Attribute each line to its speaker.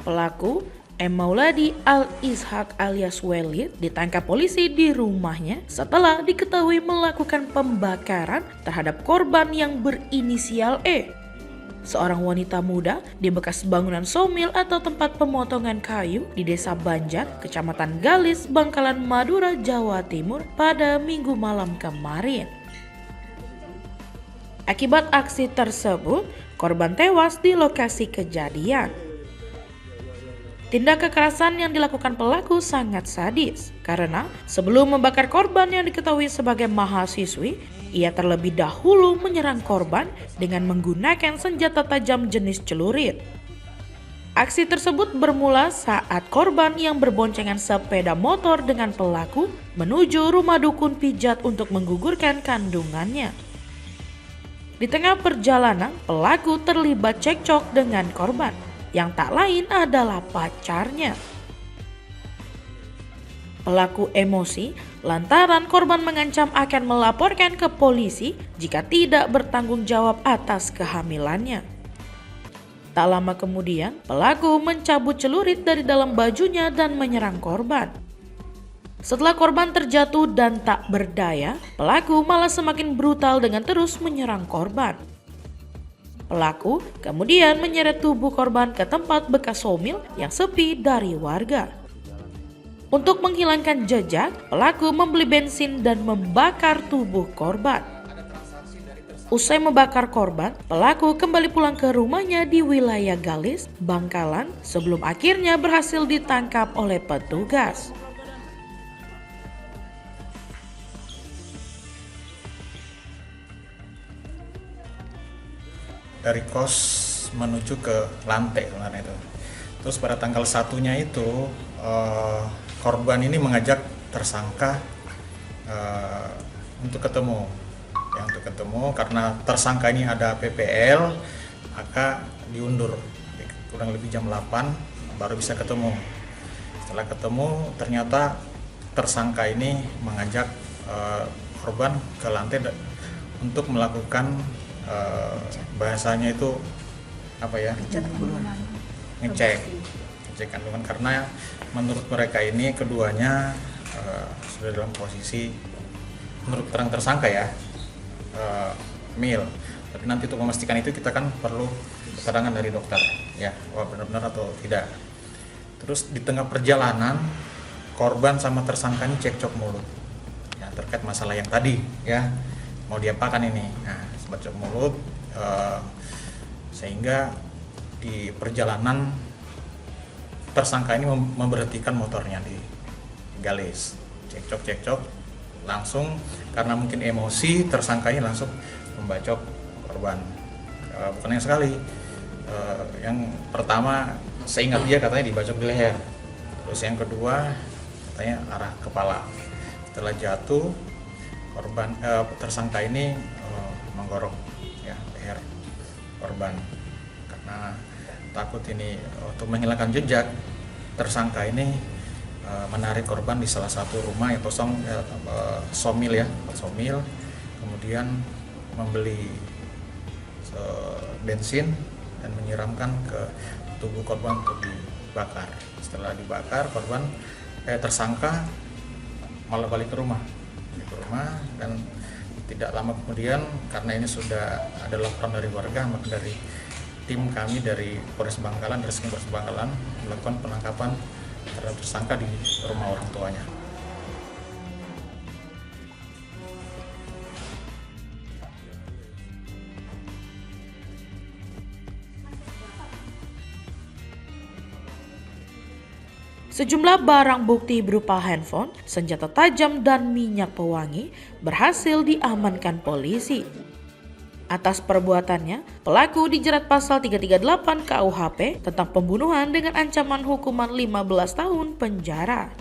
Speaker 1: Pelaku M. Mauladi Al-Ishaq alias Walid ditangkap polisi di rumahnya setelah diketahui melakukan pembakaran terhadap korban yang berinisial E, seorang wanita muda di bekas bangunan somil atau tempat pemotongan kayu di Desa Banjar, Kecamatan Galis, Bangkalan, Madura, Jawa Timur pada Minggu malam kemarin. Akibat aksi tersebut, korban tewas di lokasi kejadian. Tindak kekerasan yang dilakukan pelaku sangat sadis karena sebelum membakar korban yang diketahui sebagai mahasiswi, ia terlebih dahulu menyerang korban dengan menggunakan senjata tajam jenis celurit. Aksi tersebut bermula saat korban yang berboncengan sepeda motor dengan pelaku menuju rumah dukun pijat untuk menggugurkan kandungannya. Di tengah perjalanan, pelaku terlibat cekcok dengan korban yang tak lain adalah pacarnya. Pelaku emosi lantaran korban mengancam akan melaporkan ke polisi jika tidak bertanggung jawab atas kehamilannya. Tak lama kemudian, pelaku mencabut celurit dari dalam bajunya dan menyerang korban. Setelah korban terjatuh dan tak berdaya, pelaku malah semakin brutal dengan terus menyerang korban. Pelaku kemudian menyeret tubuh korban ke tempat bekas somil yang sepi dari warga. Untuk menghilangkan jejak, pelaku membeli bensin dan membakar tubuh korban. Usai membakar korban, pelaku kembali pulang ke rumahnya di wilayah Galis, Bangkalan, sebelum akhirnya berhasil ditangkap oleh petugas.
Speaker 2: Dari kos menuju ke lantai sebenarnya itu. Terus pada tanggal 1-nya itu korban ini mengajak tersangka untuk ketemu. Ya, untuk ketemu karena tersangka ini ada PPL, maka diundur kurang lebih jam 8 baru bisa ketemu. Setelah ketemu ternyata tersangka ini mengajak korban ke lantai untuk melakukan bahasanya itu apa ya, ngecek kandungan karena menurut mereka ini keduanya sudah dalam posisi, menurut terang tersangka ya, mil. Tapi nanti untuk memastikan itu kita kan perlu keterangan dari dokter ya, wah benar-benar atau tidak. Terus di tengah perjalanan korban sama tersangka ini cekcok mulut ya, terkait masalah yang tadi ya, mau diapakan ini. Nah, cekcok mulut sehingga di perjalanan tersangka ini memberhentikan motornya di Galis. Cekcok langsung karena mungkin emosi, tersangka ini langsung membacok korban. Bukan yang sekali, yang pertama seingat dia katanya dibacok di leher, terus yang kedua katanya arah kepala. Setelah jatuh korban tersangka ini menggorok ya leher korban karena takut ini untuk menghilangkan jejak. Tersangka ini menarik korban di salah satu rumah yang kosong somil ya, somil, kemudian membeli bensin dan menyiramkan ke tubuh korban untuk dibakar. Setelah dibakar, korban tersangka malah balik ke rumah dan tidak lama kemudian karena ini sudah ada laporan dari warga, maka dari tim kami dari Polres Bangkalan, Reskrim Polres Bangkalan melakukan penangkapan terhadap tersangka di rumah orang tuanya.
Speaker 1: Sejumlah barang bukti berupa handphone, senjata tajam, dan minyak pewangi berhasil diamankan polisi. Atas perbuatannya, pelaku dijerat pasal 338 KUHP tentang pembunuhan dengan ancaman hukuman 15 tahun penjara.